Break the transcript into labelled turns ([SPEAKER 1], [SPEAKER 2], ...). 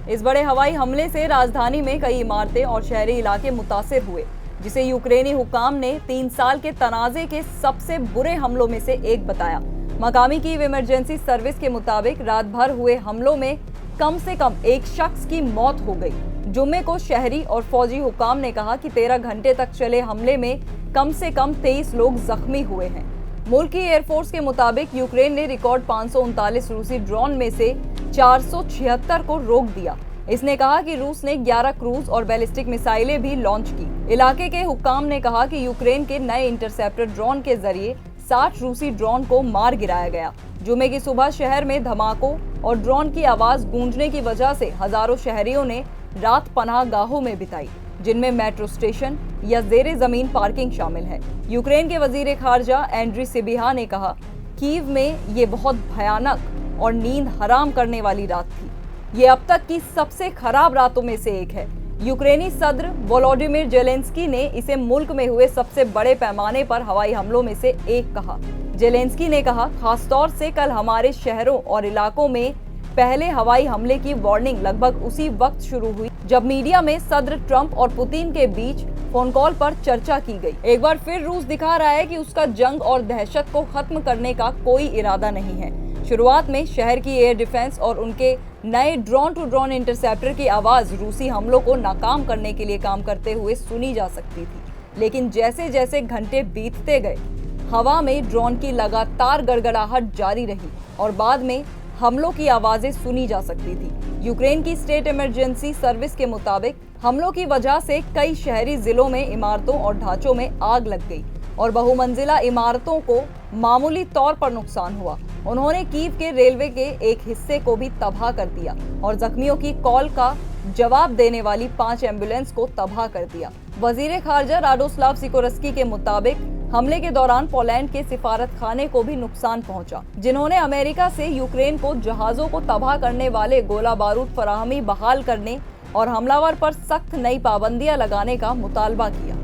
[SPEAKER 1] इस बड़े हवाई हमले से राजधानी में कई इमारतें और शहरी इलाके मुतासिर हुए, जिसे यूक्रेनी हुक्काम ने 3 साल के तनाज़े के सबसे बुरे हमलों में से एक बताया। मकामी कीव इमरजेंसी सर्विस के मुताबिक रात भर हुए हमलों में कम से कम एक शख्स की मौत हो गई। जुम्मे को शहरी और फौजी हुक्काम ने कहा कि 13 घंटे तक चले हमले में कम से कम 23 लोग जख्मी हुए हैं। मुल्क की एयरफोर्स के मुताबिक यूक्रेन ने रिकॉर्ड 539 रूसी ड्रोन में से 476 को रोक दिया। इसने कहा कि रूस ने 11 क्रूज और बैलिस्टिक मिसाइलें भी लॉन्च की। इलाके के हुक्काम ने कहा कि यूक्रेन के नए इंटरसेप्टर ड्रोन के जरिए 60 रूसी ड्रोन को मार गिराया गया। जुमे की सुबह शहर में धमाकों और ड्रोन की आवाज गूंजने की वजह से हजारों शहरियों ने रात पनाह गाहों में बिताई, जिनमें मेट्रो स्टेशन या जेरे जमीन पार्किंग शामिल है। यूक्रेन के वजीर खारजा एंड्री सिबिहा ने कहा, कीव में ये बहुत भयानक और नींद हराम करने वाली रात थी। ये अब तक की सबसे खराब रातों में से एक है। यूक्रेनी सदर वोलोडिमिर जेलेंस्की ने इसे मुल्क में हुए सबसे बड़े पैमाने पर हवाई हमलों में से एक कहा। जेलेंस्की ने कहा, खासतौर से कल हमारे शहरों और इलाकों में पहले हवाई हमले की वार्निंग लगभग उसी वक्त शुरू हुई जब मीडिया में सदर ट्रंप और पुतिन के बीच फोन कॉल पर चर्चा की गई। एक बार फिर रूस दिखा रहा है कि उसका जंग और दहशत को खत्म करने का कोई इरादा नहीं है। शुरुआत में शहर की एयर डिफेंस और उनके नए ड्रोन टू ड्रोन इंटरसेप्टर की आवाज रूसी हमलों को नाकाम करने के लिए काम करते हुए सुनी जा सकती थी, लेकिन जैसे जैसे घंटे बीतते गए, हवा में ड्रोन की लगातार गड़गड़ाहट जारी रही और बाद में हमलों की आवाजें सुनी जा सकती थी। यूक्रेन की स्टेट इमरजेंसी सर्विस के मुताबिक हमलों की वजह से कई शहरी जिलों में इमारतों और ढांचों में आग लग गई और बहुमंजिला इमारतों को मामूली तौर पर नुकसान हुआ। उन्होंने कीव के रेलवे के एक हिस्से को भी तबाह कर दिया और जख्मियों की कॉल का जवाब देने वाली 5 एम्बुलेंस को तबाह कर दिया। वजीर खारजा राडोस्लाव सिकोरस्की के मुताबिक हमले के दौरान पोलैंड के सिफारत खाने को भी नुकसान पहुंचा, जिन्होंने अमेरिका से यूक्रेन को जहाजों को तबाह करने वाले गोला बारूद फराहमी बहाल करने और हमलावर पर सख्त नई पाबंदियां लगाने का मुतालबा किया।